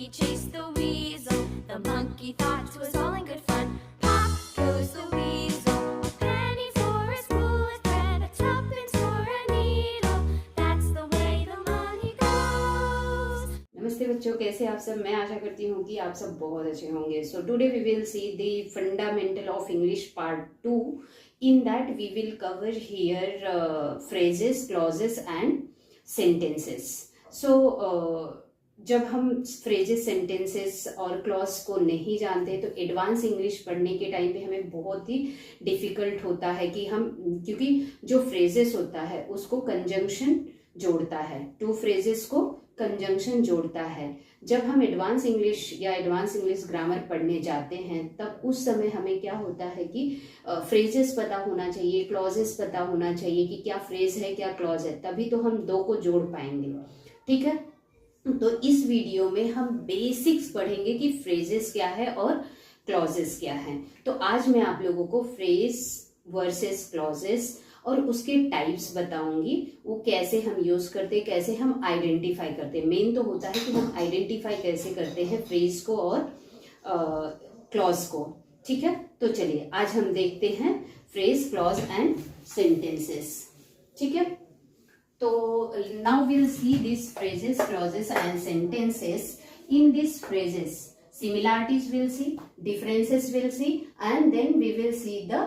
monkey chased the weasel. The monkey thought 'twas all in good fun. Pop goes the weasel. A penny for a spool of thread, a tuppence for a needle. That's the way the money goes. नमस्ते बच्चों, कैसे आप सब। मैं आशा करती हूँ कि आप सब बहुत अच्छे होंगे। So today we will see the fundamental of English part 2. In that we will cover here phrases, clauses and sentences. So जब हम phrases, sentences और clause को नहीं जानते तो एडवांस इंग्लिश पढ़ने के टाइम पे हमें बहुत ही डिफिकल्ट होता है कि हम, क्योंकि जो phrases होता है उसको कंजंक्शन जोड़ता है, टू phrases को कंजंक्शन जोड़ता है। जब हम एडवांस इंग्लिश या एडवांस इंग्लिश ग्रामर पढ़ने जाते हैं तब उस समय हमें क्या होता है कि फ्रेजेस पता होना चाहिए, क्लॉजेस पता होना चाहिए कि क्या फ्रेज है क्या क्लॉज है, तभी तो हम दो को जोड़ पाएंगे। ठीक है, तो इस वीडियो में हम बेसिक्स पढ़ेंगे कि फ्रेजेस क्या है और क्लॉजेस क्या है। तो आज मैं आप लोगों को फ्रेज वर्सेस क्लॉजेस और उसके टाइप्स बताऊंगी, वो कैसे हम यूज करते, कैसे हम आइडेंटिफाई करते। मेन तो होता है कि हम आइडेंटिफाई कैसे करते हैं फ्रेज को और क्लॉज को। ठीक है, तो चलिए आज हम देखते हैं फ्रेज, क्लॉज एंड सेंटेंसेस। ठीक है, तो now will see this phrases, clauses and sentences. In this phrases similarities we'll see, differences we'll see, and then we will see the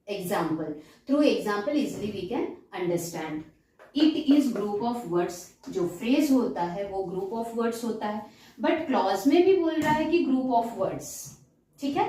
example. Through example easily we can understand. It is group of words. जो phrase होता है वो group of words होता है, but clause में भी बोल रहा है कि group of words. ठीक है,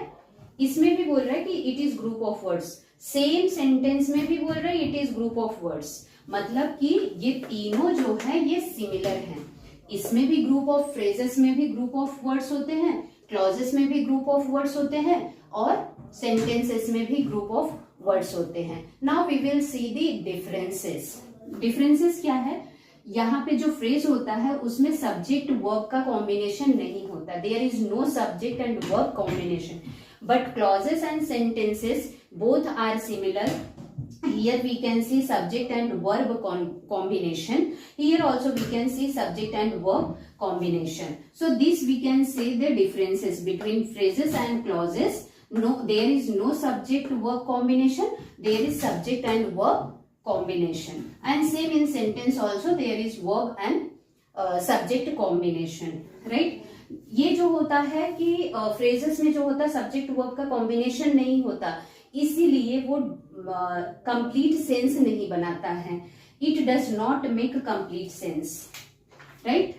इसमें भी बोल रहा है कि it is group of words. Same sentence में भी बोल रहा है it is group of words. मतलब कि ये तीनों जो है ये सिमिलर हैं। इसमें भी ग्रुप ऑफ फ्रेजेस में भी ग्रुप ऑफ वर्ड्स होते हैं, क्लॉजेस में भी ग्रुप ऑफ वर्ड्स होते हैं और सेंटेंसेस में भी ग्रुप ऑफ वर्ड्स होते हैं। Now we will see the differences. Differences क्या है? यहाँ पे जो फ्रेज होता है उसमें सब्जेक्ट वर्ब का कॉम्बिनेशन नहीं होता, there is no subject and verb combination, but clauses and sentences both are similar. Here we can see subject and verb combination. Here also we can see subject and verb combination. So this we can say the differences between phrases and clauses. No, there is no subject verb combination. There is subject and verb combination. And same in sentence also there is verb and subject combination. Right? ये जो होता है कि phrases में जो होता है subject verb का combination नहीं होता, इसीलिए वो कंप्लीट सेंस नहीं बनाता है. It does not make complete sense. Right,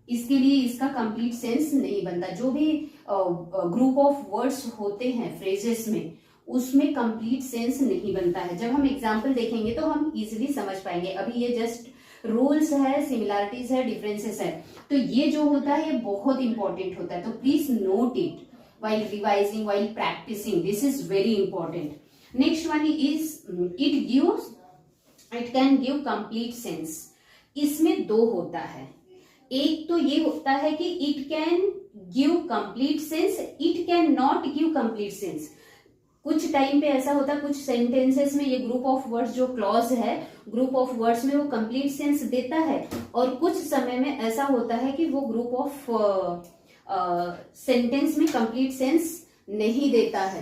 इसके लिए इसका कंप्लीट सेंस नहीं बनता. जो भी ग्रुप ऑफ वर्ड्स होते हैं फ्रेजेस में उसमें कंप्लीट सेंस नहीं बनता है. जब हम एग्जाम्पल देखेंगे तो हम इजिली समझ पाएंगे. अभी ये जस्ट रूल्स है, सिमिलैरिटीज है, डिफरेंसेस है, तो ये जो होता है ये बहुत इंपॉर्टेंट होता है. तो please note it while revising, while practicing. This is very important. Next one is it can give complete sense. इसमें दो होता है. एक तो ये होता है कि it can give complete sense, it can not give complete sense. कुछ टाइम पे ऐसा होता है, कुछ सेंटेंसेस में ये ग्रुप ऑफ वर्ड्स जो क्लॉज है ग्रुप ऑफ वर्ड्स में वो कंप्लीट सेंस देता है, और कुछ समय में ऐसा होता है कि वो ग्रुप ऑफ सेंटेंस में कंप्लीट सेंस नहीं देता है.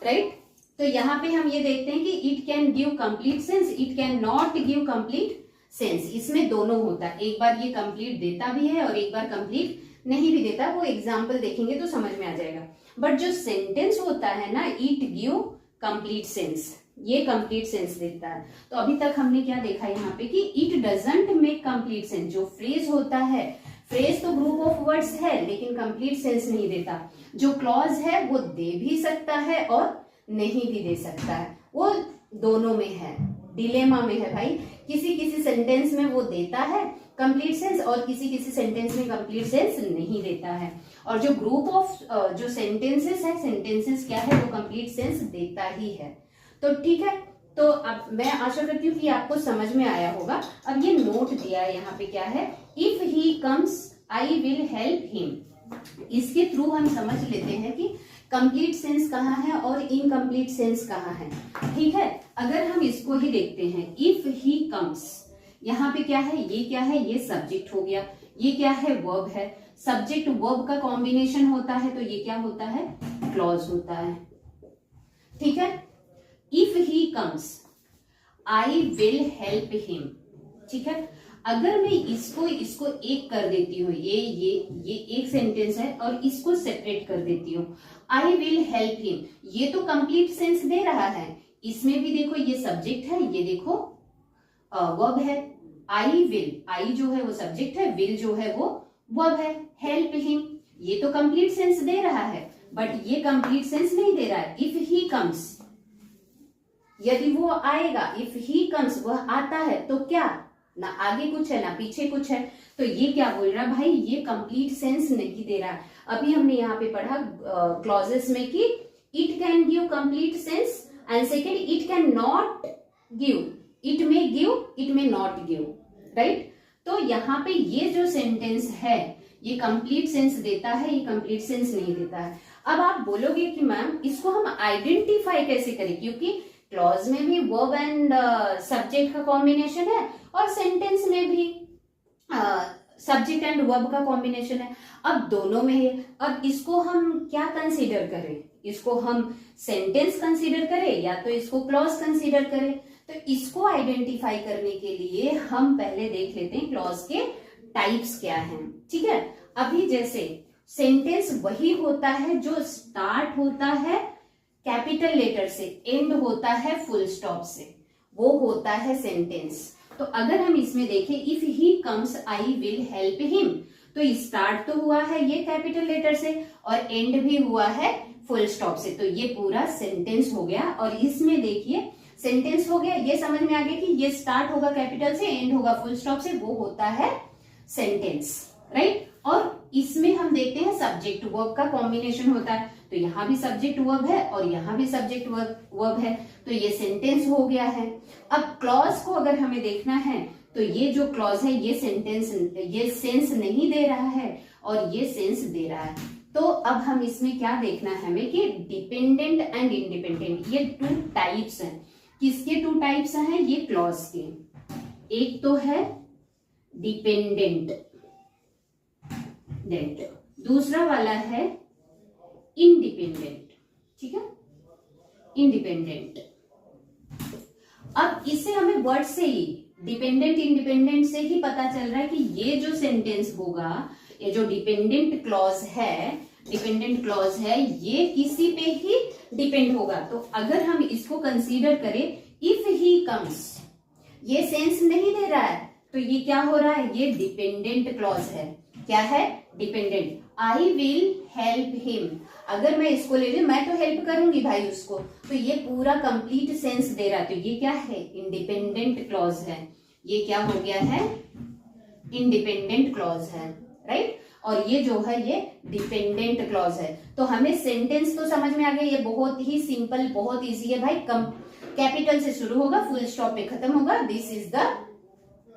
राइट, तो यहां पे हम ये देखते हैं कि it can give complete sense, it can not give complete sense. इसमें दोनों होता है, एक बार ये कंप्लीट देता भी है और एक बार कंप्लीट नहीं भी देता. वो एग्जाम्पल देखेंगे तो समझ में आ जाएगा. बट जो सेंटेंस होता है ना, इट गिव कंप्लीट सेंस, ये कंप्लीट सेंस देता है. तो अभी तक हमने क्या देखा यहाँ पे कि it doesn't make complete sense. जो फ्रेज होता है, फ्रेज तो ग्रुप ऑफ वर्ड्स है लेकिन कंप्लीट सेंस नहीं देता. जो क्लॉज है वो दे भी सकता है और नहीं भी दे सकता है, वो दोनों में है, डिलेमा में है भाई. किसी किसी सेंटेंस में वो देता है कंप्लीट सेंस और किसी किसी सेंटेंस में कंप्लीट सेंस नहीं देता है. और जो ग्रुप ऑफ जो सेंटेंसेस है, सेंटेंसेस क्या है, वो कंप्लीट सेंस देता ही है. तो ठीक है, तो अब मैं आशा करती हूँ कि आपको समझ में आया होगा. अब ये नोट दिया है यहाँ पे, क्या है, if he comes I will help him. इसके थ्रू हम समझ लेते हैं कि कंप्लीट सेंस कहाँ है और इनकम्प्लीट सेंस कहाँ है. ठीक है, अगर हम इसको ही देखते हैं, इफ ही कम्स, यहाँ पे क्या है, ये सब्जेक्ट हो गया, ये क्या है, वर्ब है। सब्जेक्ट वर्ब का कॉम्बिनेशन होता है तो ये क्या होता है, क्लॉज होता है। ठीक है। If he comes I will help him. ठीक है। अगर मैं इसको एक कर देती हूँ, ये एक सेंटेंस है और इसको सेपरेट कर देती हूँ, आई विल हेल्प हिम, ये तो कंप्लीट सेंस दे रहा है। इसमें भी देखो ये सब्जेक्ट है, ये देखो वर्ब है। आई विल, आई जो है वो सब्जेक्ट है, विल जो है वो वर्ब है। हेल्प हिम, ये तो कंप्लीट सेंस दे रहा है, बट ये कंप्लीट सेंस नहीं दे रहा है। इफ ही कम्स, यदि वो आएगा, इफ ही कम्स, वह आता है, तो क्या, ना आगे कुछ है ना पीछे कुछ है, तो ये क्या बोल रहा है भाई, ये कंप्लीट सेंस नहीं दे रहा है। अभी हमने यहाँ पे पढ़ा क्लॉजेस में कि it can give complete sense and second it can not give, it may give, it may not give, right. तो यहाँ पे ये जो सेंटेंस है ये कंप्लीट सेंस देता है, ये कंप्लीट सेंस नहीं देता है। अब आप बोलोगे कि मैम इसको हम आइडेंटिफाई कैसे करें, क्योंकि क्लॉज में भी वर्ब एंड सब्जेक्ट का कॉम्बिनेशन है और सेंटेंस में भी सब्जेक्ट एंड वर्ब का कॉम्बिनेशन है। अब दोनों में है, अब इसको हम क्या कंसीडर करें, इसको हम सेंटेंस कंसीडर करें या तो इसको क्लॉज कंसीडर करें। तो इसको आइडेंटिफाई करने के लिए हम पहले देख लेते हैं क्लॉज के टाइप्स क्या हैं। ठीक है। अभी जैसे सेंटेंस वही होता है जो स्टार्ट होता है कैपिटल लेटर से, एंड होता है फुल स्टॉप से, वो होता है सेंटेंस। तो अगर हम इसमें देखें, if he comes I will help him, तो स्टार्ट तो हुआ है ये कैपिटल लेटर से और एंड भी हुआ है फुल स्टॉप से, तो ये पूरा सेंटेंस हो गया। और इसमें देखिए सेंटेंस हो गया, ये समझ में आ गया कि ये स्टार्ट होगा कैपिटल से, एंड होगा फुल स्टॉप से, वो होता है सेंटेंस, राइट। और इसमें हम देखते हैं सब्जेक्ट वर्ब का कॉम्बिनेशन होता है, तो यहाँ भी सब्जेक्ट वर्ब है और यहाँ भी सब्जेक्ट वर्ब है, तो ये सेंटेंस हो गया है। अब क्लॉज को अगर हमें देखना है तो ये जो क्लॉज है ये सेंस नहीं दे रहा है और ये सेंस दे रहा है। तो अब हम इसमें क्या देखना है हमें कि डिपेंडेंट एंड इंडिपेंडेंट, ये टू टाइप्स हैं। किसके टू टाइप्स हैं, ये क्लॉज के। एक तो है डिपेंडेंट, दूसरा वाला है इंडिपेंडेंट। ठीक है, इंडिपेंडेंट। अब इससे हमें वर्ड से ही, डिपेंडेंट इंडिपेंडेंट से ही पता चल रहा है कि ये जो सेंटेंस होगा, ये जो डिपेंडेंट क्लॉज है ये किसी पे ही डिपेंड होगा। तो अगर हम इसको कंसीडर करें, इफ ही कम्स, ये सेंस नहीं दे रहा है, तो ये क्या हो रहा है, ये डिपेंडेंट क्लॉज है। क्या है, dependent. I will help him, अगर मैं इसको ले लूं, मैं तो हेल्प करूंगी भाई उसको, तो ये पूरा कंप्लीट सेंस दे रहा है, तो ये क्या है, इंडिपेंडेंट क्लॉज है। ये क्या हो गया है, इंडिपेंडेंट क्लॉज है, राइट। और ये जो है ये डिपेंडेंट क्लॉज है। तो हमें सेंटेंस तो समझ में आ गया, ये बहुत ही सिंपल, बहुत इजी है भाई। कैपिटल से शुरू होगा, फुल स्टॉप पे खत्म होगा, दिस इज द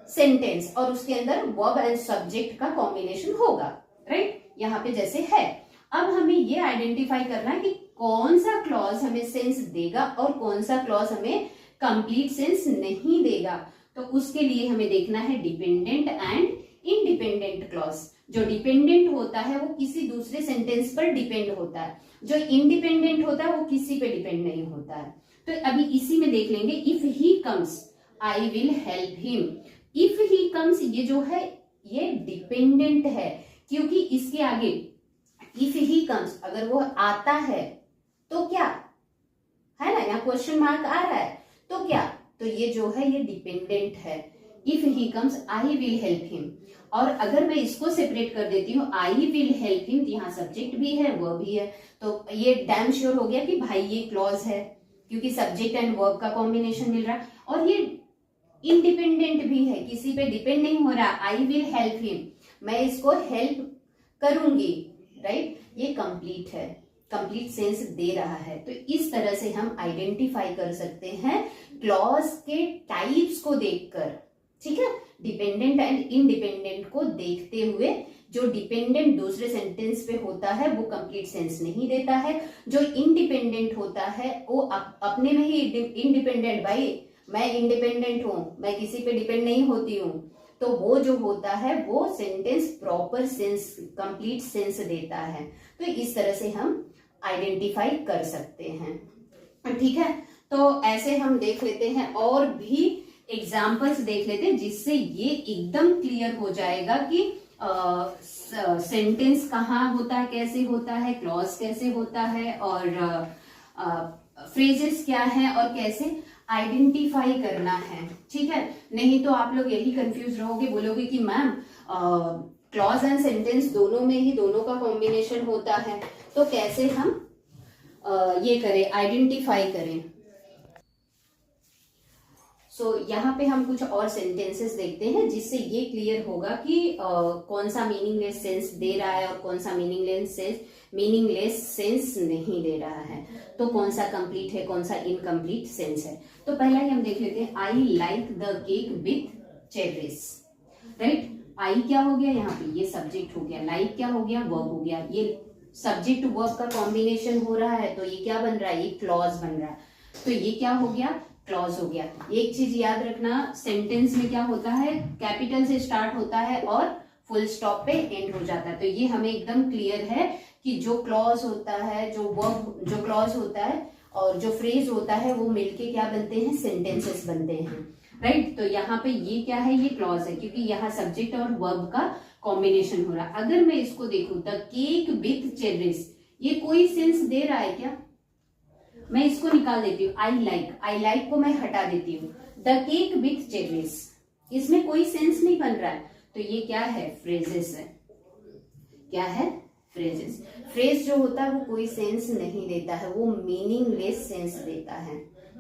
सेंटेंस, और उसके अंदर वर्ब एंड सब्जेक्ट का कॉम्बिनेशन होगा, राइट। यहाँ पे जैसे है। अब हमें ये आइडेंटिफाई करना है कि कौन सा क्लॉज हमें सेंस देगा और कौन सा क्लॉज हमें कंप्लीट सेंस नहीं देगा। तो उसके लिए हमें देखना है डिपेंडेंट एंड इंडिपेंडेंट क्लॉज। जो डिपेंडेंट होता है वो किसी दूसरे सेंटेंस पर डिपेंड होता है, जो इंडिपेंडेंट होता है वो किसी पे डिपेंड नहीं होता है। तो अभी इसी में देख लेंगे, if he comes I will help him. If he comes ये जो है ये डिपेंडेंट है, क्योंकि इसके आगे इफ ही कम्स, अगर वो आता है तो क्या है ना, यहाँ क्वेश्चन मार्क आ रहा है, तो क्या, तो ये जो है ये डिपेंडेंट है। If he comes I will help him. और अगर मैं इसको सेपरेट कर देती हूँ, आई विल हेल्प हिम, तो यहाँ सब्जेक्ट भी है वर्ब भी है, तो ये डैम श्योर हो गया कि भाई ये क्लॉज है, क्योंकि सब्जेक्ट एंड वर्ब का कॉम्बिनेशन मिल रहा है। और ये इंडिपेंडेंट भी है, किसी पे डिपेंड नहीं हो रहा। आई विल हेल्प हिम, मैं इसको हेल्प करूंगी, राइट। ये कंप्लीट है, कंप्लीट सेंस दे रहा है। तो इस तरह से हम आइडेंटिफाई कर सकते हैं क्लॉज के टाइप्स को देखकर, ठीक है। डिपेंडेंट एंड इंडिपेंडेंट को देखते हुए, जो डिपेंडेंट दूसरे सेंटेंस पे होता है वो कंप्लीट सेंस नहीं देता है, जो इंडिपेंडेंट होता है वो अपने में ही इंडिपेंडेंट, भाई मैं इंडिपेंडेंट हूँ, मैं किसी पे डिपेंड नहीं होती हूँ, तो वो जो होता है वो sentence proper sense, complete sense देता है। तो इस तरह से हम आइडेंटिफाई कर सकते हैं। ठीक है, तो ऐसे हम देख लेते हैं और भी एग्जाम्पल्स देख लेते हैं जिससे ये एकदम क्लियर हो जाएगा कि सेंटेंस कहाँ होता है, कैसे होता है, क्लॉज कैसे होता है, और फ्रेजेस क्या है और कैसे आइडेंटिफाई करना है। ठीक है, नहीं तो आप लोग यही कंफ्यूज रहोगे, बोलोगे कि मैम क्लॉज एंड सेंटेंस दोनों में ही दोनों का कॉम्बिनेशन होता है, तो कैसे हम ये करें, आइडेंटिफाई करें। यहाँ पे हम कुछ और सेंटेंसेस देखते हैं जिससे ये क्लियर होगा कि कौन सा मीनिंगलेस सेंस दे रहा है और कौन सा मीनिंगलेस सेंस नहीं दे रहा है, तो कौन सा कंप्लीट है, कौन सा इनकम्प्लीट सेंस है। तो पहला ही हम देख लेते हैं, I like the cake with cherries. Right, I क्या हो गया, यहाँ पे ये सब्जेक्ट हो गया, लाइक क्या हो गया, वर्ब हो गया, ये सब्जेक्ट वर्ब का कॉम्बिनेशन हो रहा है, तो ये क्या बन रहा है, ये क्लॉज बन रहा है। तो ये क्या हो गया, क्लॉज हो गया। एक चीज याद रखना, सेंटेंस में क्या होता है, कैपिटल से स्टार्ट होता है और फुल स्टॉप पे एंड हो जाता है। तो ये हमें एकदम क्लियर है कि जो क्लॉज होता है, जो वर्ब, जो क्लॉज होता है और जो फ्रेज होता है, वो मिलके क्या बनते हैं, सेंटेंसेस बनते हैं। राइट, तो यहाँ पे ये क्या है, ये क्लॉज है, क्योंकि यहाँ सब्जेक्ट और वर्ब का कॉम्बिनेशन हो रहा है। अगर मैं इसको देखूं, द केक विथ चेरीज, ये कोई सेंस दे रहा है क्या, मैं इसको निकाल देती हूँ, आई लाइक को मैं हटा देती हूँ, द केक विथ चेरीज, इसमें कोई सेंस नहीं बन रहा है, तो ये क्या है, फ्रेजेस है। क्या है, फ्रेजेस। फ्रेज जो होता है वो कोई सेंस नहीं देता है, वो मीनिंगलेस सेंस देता है।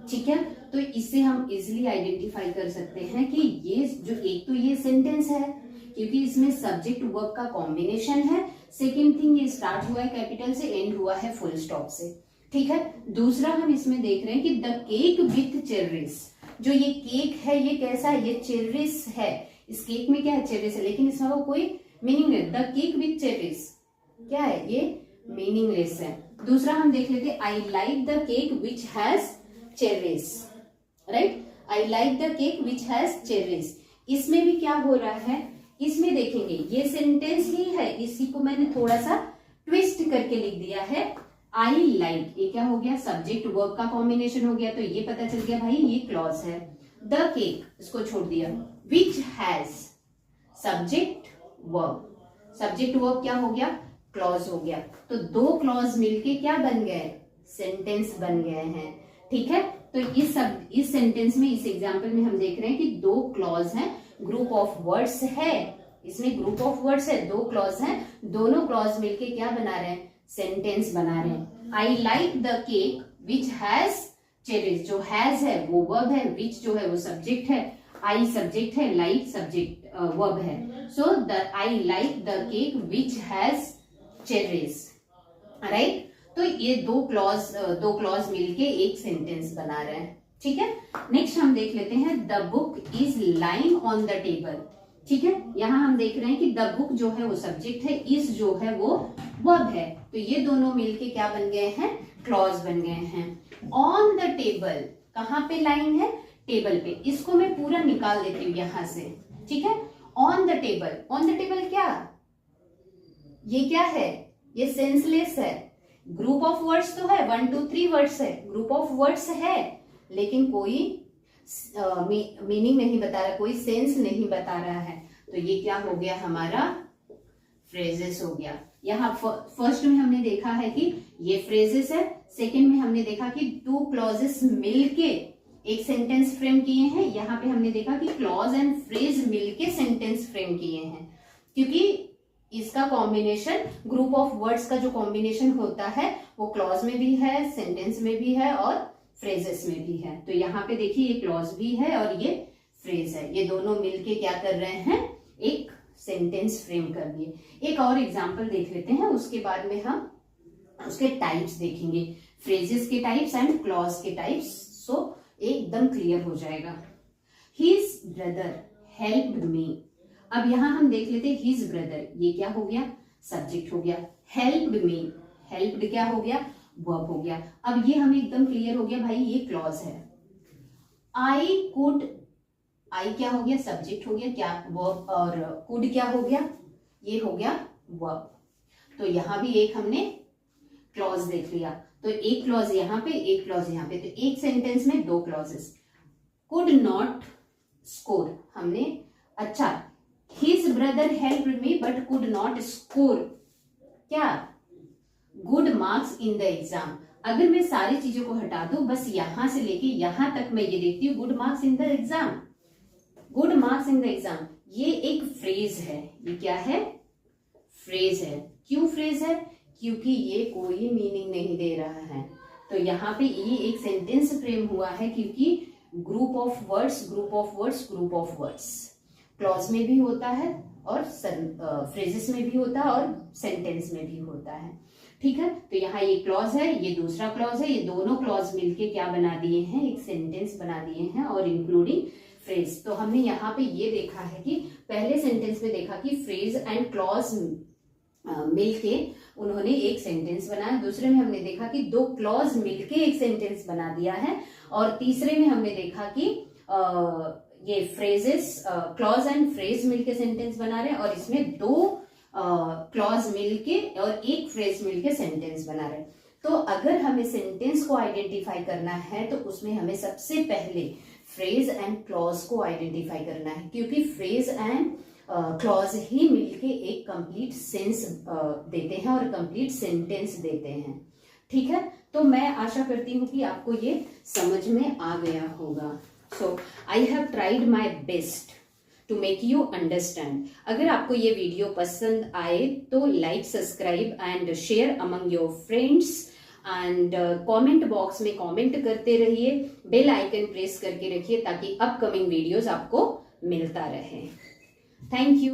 ठीक है, तो इससे हम इजिली आइडेंटिफाई कर सकते हैं कि ये जो, एक तो ये सेंटेंस है क्योंकि इसमें सब्जेक्ट वर्ब का कॉम्बिनेशन है, सेकेंड थिंग ये स्टार्ट हुआ है कैपिटल से, एंड हुआ है फुल स्टॉप से। ठीक है, दूसरा हम इसमें देख रहे हैं कि द केक विथ चेरीज, जो ये केक है ये कैसा है, ये चेरीज है, इस केक में क्या है, चेरीज है, लेकिन इसमें वो कोई मीनिंग नहीं। द केक विथ चेरीज क्या है, ये मीनिंगलेस है। दूसरा हम देख लेते हैं, I like the cake which has cherries. Right, I like the cake which has cherries, इसमें भी क्या हो रहा है, इसमें देखेंगे ये सेंटेंस ही है, इसी को मैंने थोड़ा सा ट्विस्ट करके लिख दिया है। आई लाइक, ये क्या हो गया, सब्जेक्ट वर्ब का कॉम्बिनेशन हो गया, तो ये पता चल गया भाई ये क्लॉज है। द केक, इसको छोड़ दिया, विच हैज, सब्जेक्ट वर्ब क्या हो गया, क्लॉज हो गया। तो दो क्लॉज मिलके क्या बन गए, सेंटेंस बन गए हैं। ठीक है, तो इस सेंटेंस में, इस एग्जाम्पल में हम देख रहे हैं कि दो क्लॉज हैं, ग्रुप ऑफ वर्ड्स है, इसमें ग्रुप ऑफ वर्ड्स है, दो क्लॉज हैं, दोनों क्लॉज मिलके क्या बना रहे हैं, सेंटेंस बना रहे हैं। I like the cake which has cherries, जो हैज है वो वर्ब है, विच जो है वो सब्जेक्ट है, आई सब्जेक्ट है, लाइक सब्जेक्ट वर्ब है। So the I like the cake which has cherries. Right, तो ये दो क्लॉज मिलके एक सेंटेंस बना रहे हैं। ठीक है, नेक्स्ट हम देख लेते हैं, the book is lying on the table. ठीक है, यहाँ हम देख रहे हैं कि द बुक जो है वो सब्जेक्ट है, इज जो है वो वर्ब है, तो ये दोनों मिलके क्या बन गए हैं, क्लॉज बन गए हैं। ऑन द टेबल, कहाँ पे लाइन है, टेबल पे, इसको मैं पूरा निकाल देती हूँ यहां से। ठीक है, ऑन द टेबल क्या, ये क्या है, ये सेंसलेस है। ग्रुप ऑफ वर्ड्स तो है, 1 2 3 वर्ड्स है, ग्रुप ऑफ वर्ड्स है, लेकिन कोई मीनिंग नहीं बता रहा, कोई सेंस नहीं बता रहा है, तो ये क्या हो गया, हमारा फ्रेजेस हो गया। यहाँ फर्स्ट में हमने देखा है कि ये फ्रेजेस है, सेकंड में हमने देखा कि टू क्लॉजेस मिलके एक सेंटेंस फ्रेम किए हैं, यहाँ पे हमने देखा कि क्लॉज एंड फ्रेज मिलके सेंटेंस फ्रेम किए हैं, क्योंकि इसका कॉम्बिनेशन, ग्रुप ऑफ वर्ड्स का जो कॉम्बिनेशन होता है वो क्लॉज में भी है, सेंटेंस में भी है और फ्रेजेस में भी है। तो यहाँ पे देखिए ये क्लॉज भी है और ये फ्रेज है, ये दोनों मिलके क्या कर रहे हैं, एक सेंटेंस फ्रेम कर दिए। एक और एग्जांपल देख लेते हैं, उसके बाद में हम उसके टाइप्स देखेंगे, फ्रेजेस के टाइप्स एंड क्लॉज के टाइप्स, सो एकदम क्लियर हो जाएगा। हिज ब्रदर हेल्प्ड मी, अब यहां हम देख लेते हैं हिज ब्रदर, ये क्या हो गया, सब्जेक्ट हो गया, हेल्प्ड मी, हेल्प्ड क्या हो गया, वर्ब हो गया। अब ये हमें एकदम क्लियर हो गया भाई ये क्लॉज है। आई कुड, आई क्या हो गया, सब्जेक्ट हो गया, क्या वर्ब, और कुड क्या हो गया, ये हो गया वर्ब। तो यहां भी एक हमने क्लॉज देख लिया। तो एक क्लॉज यहां पे, एक क्लॉज यहां पे, तो एक सेंटेंस में दो क्लॉजेस। कुड नॉट स्कोर हमने, अच्छा, his brother helped me but could not score क्या, good marks in the exam. अगर मैं सारी चीजों को हटा दूं, बस यहां से लेके यहां तक मैं ये देखती हूँ, good marks in the exam, good marks in the exam, ये एक फ्रेज है। ये क्या है, फ्रेज है। क्यों फ्रेज है, क्योंकि ये कोई मीनिंग नहीं दे रहा है। तो यहाँ पे ये एक सेंटेंस फ्रेम हुआ है, क्योंकि group of words, group of words, group of words clause में भी होता है और फ्रेजेस में भी होता है और सेंटेंस में भी होता है। ठीक है, तो यहाँ ये क्लॉज है, ये दूसरा क्लॉज है, ये दोनों क्लॉज मिलके क्या बना दिए हैं, एक सेंटेंस बना दिए हैं, और इंक्लूडिंग फ्रेज। तो हमने यहाँ पे ये देखा है कि पहले सेंटेंस में देखा कि फ्रेज एंड क्लॉज मिलके उन्होंने एक सेंटेंस बनाया। दूसरे में हमने देखा कि दो क्लॉज मिलके एक सेंटेंस बना दिया है। और तीसरे में हमने देखा कि ये फ्रेजेस, क्लॉज एंड फ्रेज मिलके सेंटेंस बना रहे हैं, और इसमें दो क्लॉज मिलके और एक फ्रेज मिलके सेंटेंस बना रहे हैं। तो अगर हमें सेंटेंस को आइडेंटिफाई करना है, तो उसमें हमें सबसे पहले फ्रेज एंड क्लॉज को आइडेंटिफाई करना है, क्योंकि फ्रेज एंड क्लॉज ही मिलके एक कंप्लीट सेंस देते हैं और कंप्लीट सेंटेंस देते हैं। ठीक है, तो मैं आशा करती हूँ कि आपको ये समझ में आ गया होगा। So I have tried my best to make you understand. अगर आपको ये वीडियो पसंद आए तो like, subscribe and share among your friends, and comment box में कमेंट करते रहिए, बेल आइकन प्रेस करके रखिए ताकि अपकमिंग वीडियोस आपको मिलता रहे। Thank you.